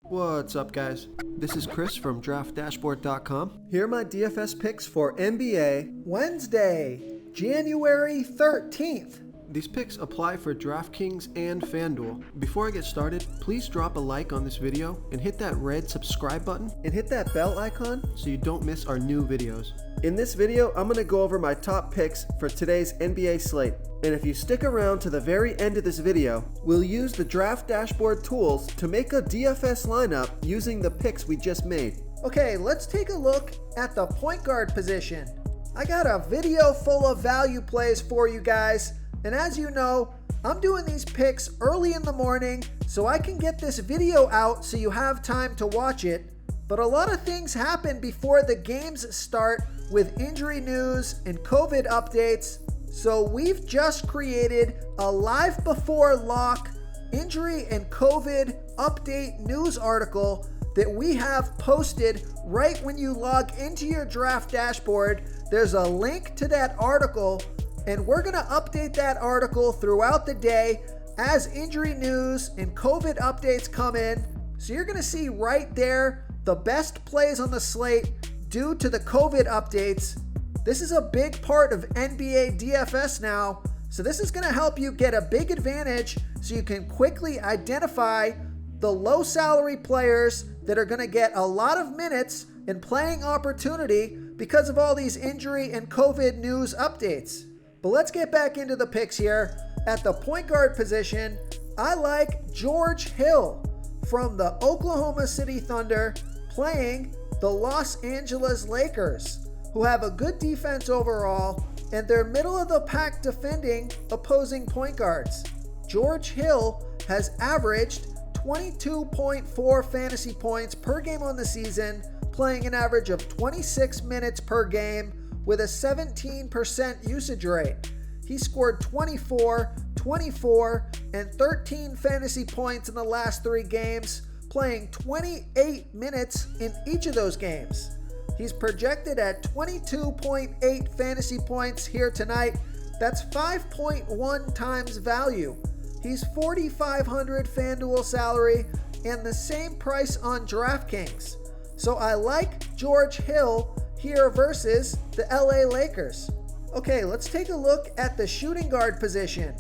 What's up, guys? This is Chris from DraftDashboard.com. Here are my DFS picks for NBA Wednesday, January 13th. These picks apply for DraftKings and FanDuel. Before I get started, please drop a like on this video and hit that red subscribe button and hit that bell icon so you don't miss our new videos. In this video, I'm going to go over my top picks for today's NBA slate. And if you stick around to the very end of this video, we'll use the Draft Dashboard tools to make a DFS lineup using the picks we just made. Okay, let's take a look at the point guard position. I got a video full of value plays for you guys. And as you know, I'm doing these picks early in the morning so I can get this video out so you have time to watch it. But a lot of things happen before the games start with injury news and COVID updates. So we've just created a live before lock injury and COVID update news article that we have posted right when you log into your draft dashboard. There's a link to that article, and we're going to update that article throughout the day as injury news and COVID updates come in. So you're going to see right there the best plays on the slate due to the COVID updates. This is a big part of NBA DFS now, so this is going to help you get a big advantage so you can quickly identify the low salary players that are going to get a lot of minutes and playing opportunity because of all these injury and COVID news updates. But let's get back into the picks here. At the point guard position, I like George Hill from the Oklahoma City Thunder playing the Los Angeles Lakers, who have a good defense overall, and they're middle of the pack defending opposing point guards. George Hill has averaged 22.4 fantasy points per game on the season, playing an average of 26 minutes per game with a 17% usage rate. He scored 24, 24, and 13 fantasy points in the last 3 games, playing 28 minutes in each of those games. He's projected at 22.8 fantasy points here tonight. That's 5.1 times value. He's $4,500 FanDuel salary and the same price on DraftKings. So I like George Hill here versus the LA Lakers. Okay, let's take a look at the shooting guard position.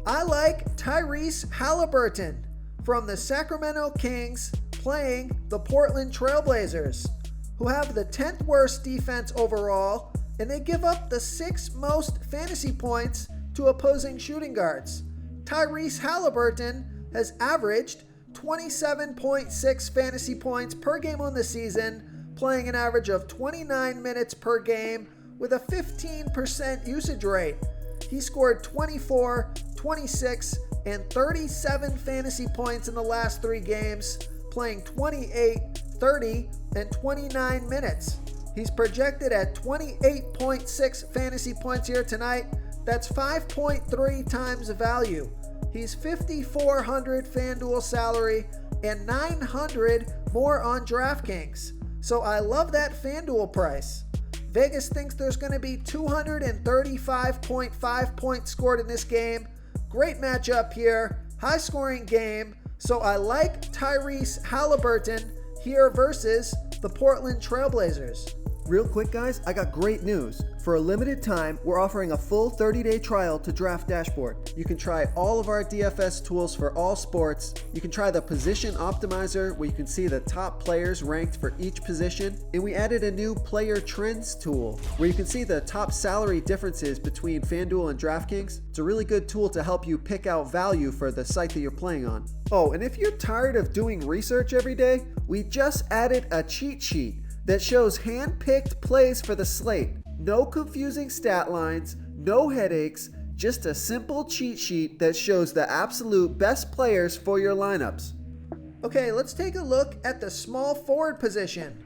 I like Tyrese Halliburton from the Sacramento Kings playing the Portland Trailblazers, who have the 10th worst defense overall, and they give up the 6th most fantasy points to opposing shooting guards. Tyrese Halliburton has averaged 27.6 fantasy points per game on the season, playing an average of 29 minutes per game with a 15% usage rate. He scored 24, 26, and 37 fantasy points in the last 3 games, playing 28, 30, and 29 minutes. He's projected at 28.6 fantasy points here tonight. That's 5.3 times the value. He's $5,400 FanDuel salary and $900 more on DraftKings. So I love that FanDuel price. Vegas thinks there's going to be 235.5 points scored in this game. Great matchup here, high scoring game. So I like Tyrese Halliburton here versus the Portland Trailblazers. Real quick, guys, I got great news. For a limited time, we're offering a full 30-day trial to Draft Dashboard. You can try all of our DFS tools for all sports. You can try the Position Optimizer, where you can see the top players ranked for each position. And we added a new Player Trends tool, where you can see the top salary differences between FanDuel and DraftKings. It's a really good tool to help you pick out value for the site that you're playing on. Oh, and if you're tired of doing research every day, we just added a cheat sheet that shows hand-picked plays for the slate. No confusing stat lines, no headaches, just a simple cheat sheet that shows the absolute best players for your lineups. Okay, let's take a look at the small forward position.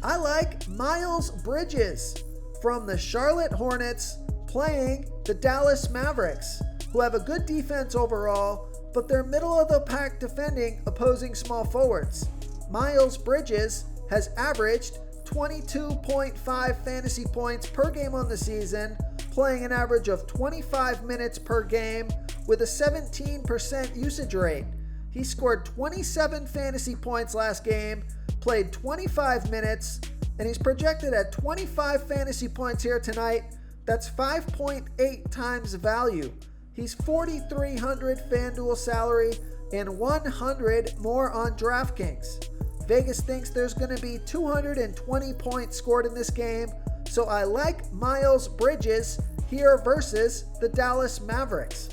I like Miles Bridges from the Charlotte Hornets playing the Dallas Mavericks, who have a good defense overall, but they're middle of the pack defending opposing small forwards. Miles Bridges has averaged 22.5 fantasy points per game on the season, playing an average of 25 minutes per game with a 17% usage rate. He scored 27 fantasy points last game, played 25 minutes, and he's projected at 25 fantasy points here tonight. That's 5.8 times value. He's 4,300 FanDuel salary and 100 more on DraftKings. Vegas thinks there's going to be 220 points scored in this game, so I like Miles Bridges here versus the Dallas Mavericks.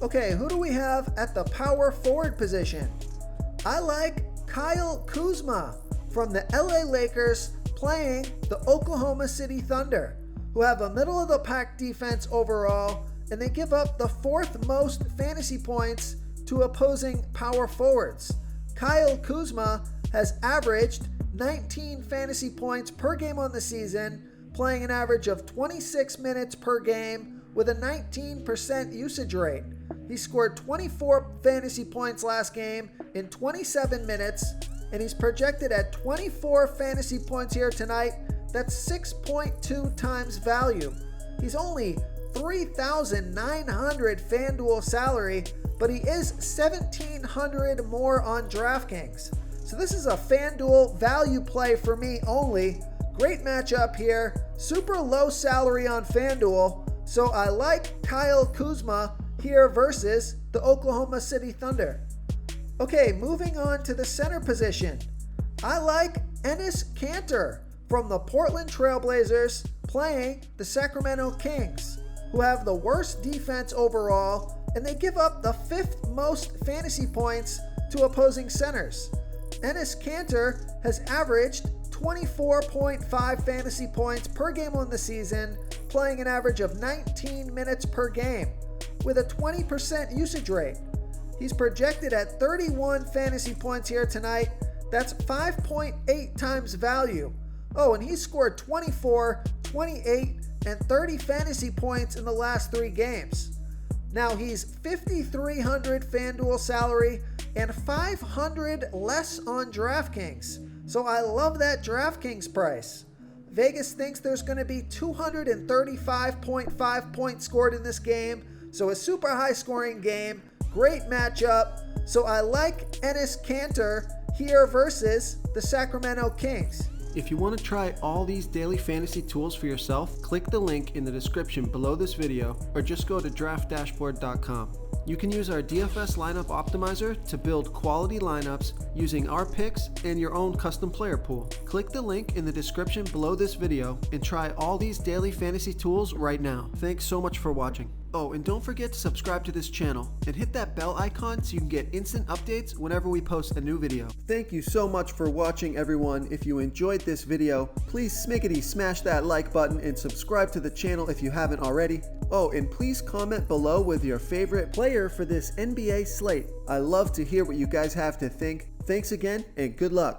Okay, who do we have at the power forward position? I like Kyle Kuzma from the LA Lakers playing the Oklahoma City Thunder, who have a middle-of-the-pack defense overall, and they give up the fourth most fantasy points to opposing power forwards. Kyle Kuzma has averaged 19 fantasy points per game on the season, playing an average of 26 minutes per game with a 19% usage rate. He scored 24 fantasy points last game in 27 minutes, and he's projected at 24 fantasy points here tonight. That's 6.2 times value. He's only 3,900 FanDuel salary, but he is 1,700 more on DraftKings. So this is a FanDuel value play for me only. Great matchup here. Super low salary on FanDuel. So I like Kyle Kuzma here versus the Oklahoma City Thunder. Okay, moving on to the center position. I like Enes Kanter from the Portland Trailblazers playing the Sacramento Kings, who have the worst defense overall, and they give up the fifth most fantasy points to opposing centers. Enes Kanter has averaged 24.5 fantasy points per game on the season, playing an average of 19 minutes per game, with a 20% usage rate. He's projected at 31 fantasy points here tonight. That's 5.8 times value. Oh, and he scored 24, 28, and 30 fantasy points in the last 3 games. Now he's 5,300 FanDuel salary and 500 less on DraftKings. So I love that DraftKings price. Vegas thinks there's going to be 235.5 points scored in this game. So a super high scoring game. Great matchup. So I like Enes Kanter here versus the Sacramento Kings. If you want to try all these daily fantasy tools for yourself, click the link in the description below this video or just go to draftdashboard.com. You can use our DFS lineup optimizer to build quality lineups using our picks and your own custom player pool. Click the link in the description below this video and try all these daily fantasy tools right now. Thanks so much for watching. Oh, and don't forget to subscribe to this channel and hit that bell icon so you can get instant updates whenever we post a new video. Thank you so much for watching, everyone. If you enjoyed this video, please smickety smash that like button and subscribe to the channel if you haven't already. Oh, and please comment below with your favorite player for this NBA slate. I love to hear what you guys have to think. Thanks again, and good luck.